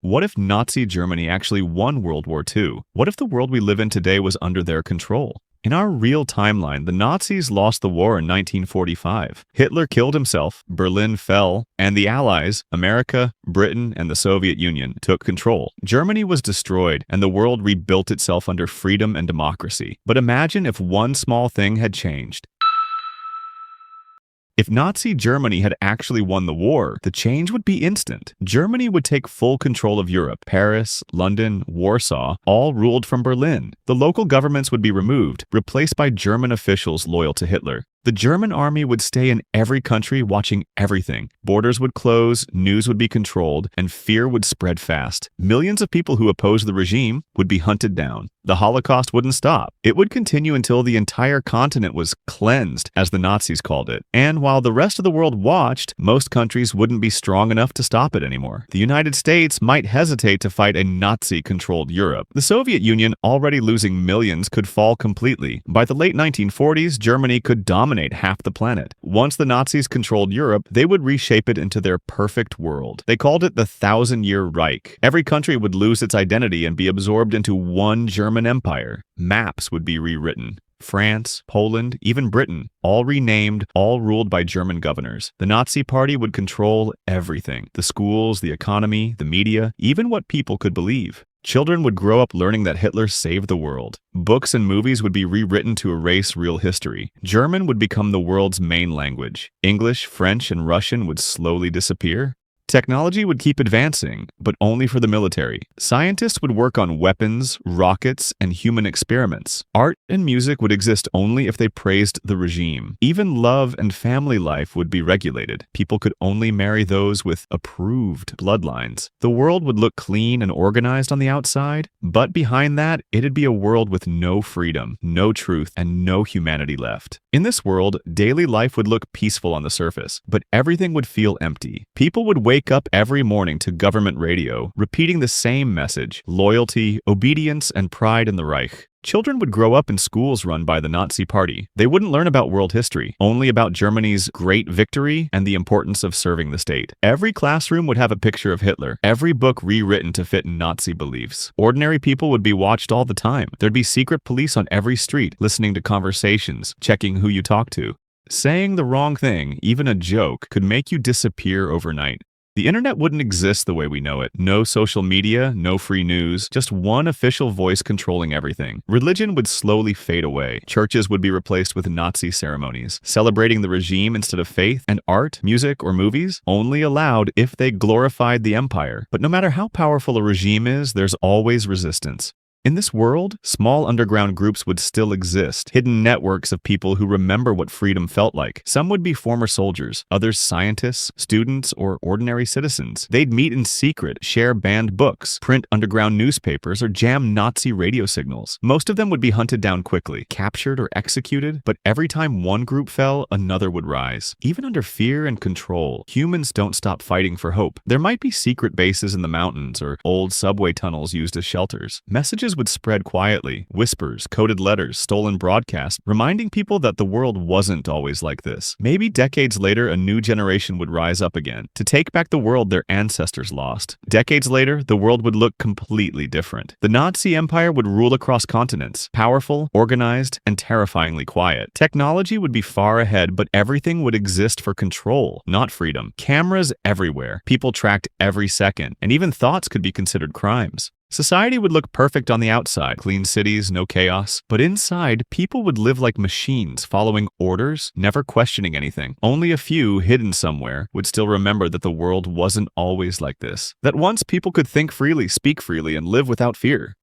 What if Nazi Germany actually won World War II? What if the world we live in today was under their control? In our real timeline, the Nazis lost the war in 1945. Hitler killed himself, Berlin fell, and the Allies, America, Britain, and the Soviet Union, took control. Germany was destroyed, and the world rebuilt itself under freedom and democracy. But imagine if one small thing had changed. If Nazi Germany had actually won the war, the change would be instant. Germany would take full control of Europe. Paris, London, Warsaw, all ruled from Berlin. The local governments would be removed, replaced by German officials loyal to Hitler. The German army would stay in every country watching everything. Borders would close, news would be controlled, and fear would spread fast. Millions of people who opposed the regime would be hunted down. The Holocaust wouldn't stop. It would continue until the entire continent was cleansed, as the Nazis called it. And while the rest of the world watched, most countries wouldn't be strong enough to stop it anymore. The United States might hesitate to fight a Nazi-controlled Europe. The Soviet Union, already losing millions, could fall completely. By the late 1940s, Germany could dominate half the planet. Once the Nazis controlled Europe, they would reshape it into their perfect world. They called it the Thousand-Year Reich. Every country would lose its identity and be absorbed into one German empire. Maps would be rewritten. France, Poland, even Britain, all renamed, all ruled by German governors. The Nazi Party would control everything: the schools, the economy, the media, even what people could believe. Children would grow up learning that Hitler saved the world. Books and movies would be rewritten to erase real history. German would become the world's main language. English, French, and Russian would slowly disappear. Technology would keep advancing, but only for the military. Scientists would work on weapons, rockets, and human experiments. Art and music would exist only if they praised the regime. Even love and family life would be regulated. People could only marry those with approved bloodlines. The world would look clean and organized on the outside, but behind that, it'd be a world with no freedom, no truth, and no humanity left. In this world, daily life would look peaceful on the surface, but everything would feel empty. People would wake up every morning to government radio, repeating the same message: loyalty, obedience, and pride in the Reich. Children would grow up in schools run by the Nazi Party. They wouldn't learn about world history, only about Germany's great victory and the importance of serving the state. Every classroom would have a picture of Hitler, every book rewritten to fit Nazi beliefs. Ordinary people would be watched all the time. There'd be secret police on every street, listening to conversations, checking who you talk to. Saying the wrong thing, even a joke, could make you disappear overnight. The internet wouldn't exist the way we know it. No social media, no free news, just one official voice controlling everything. Religion would slowly fade away. Churches would be replaced with Nazi ceremonies, celebrating the regime instead of faith, and art, music, or movies only allowed if they glorified the empire. But no matter how powerful a regime is, there's always resistance. In this world, small underground groups would still exist, hidden networks of people who remember what freedom felt like. Some would be former soldiers, others scientists, students, or ordinary citizens. They'd meet in secret, share banned books, print underground newspapers, or jam Nazi radio signals. Most of them would be hunted down quickly, captured or executed, but every time one group fell, another would rise. Even under fear and control, humans don't stop fighting for hope. There might be secret bases in the mountains or old subway tunnels used as shelters. Messages would spread quietly, whispers, coded letters, stolen broadcasts, reminding people that the world wasn't always like this. Maybe decades later, a new generation would rise up again to take back the world their ancestors lost. Decades later, the world would look completely different. The Nazi Empire would rule across continents, powerful, organized, and terrifyingly quiet. Technology would be far ahead, but everything would exist for control, not freedom. Cameras everywhere, people tracked every second, and even thoughts could be considered crimes. Society would look perfect on the outside, clean cities, no chaos. But inside, people would live like machines, following orders, never questioning anything. Only a few, hidden somewhere, would still remember that the world wasn't always like this. That once people could think freely, speak freely, and live without fear.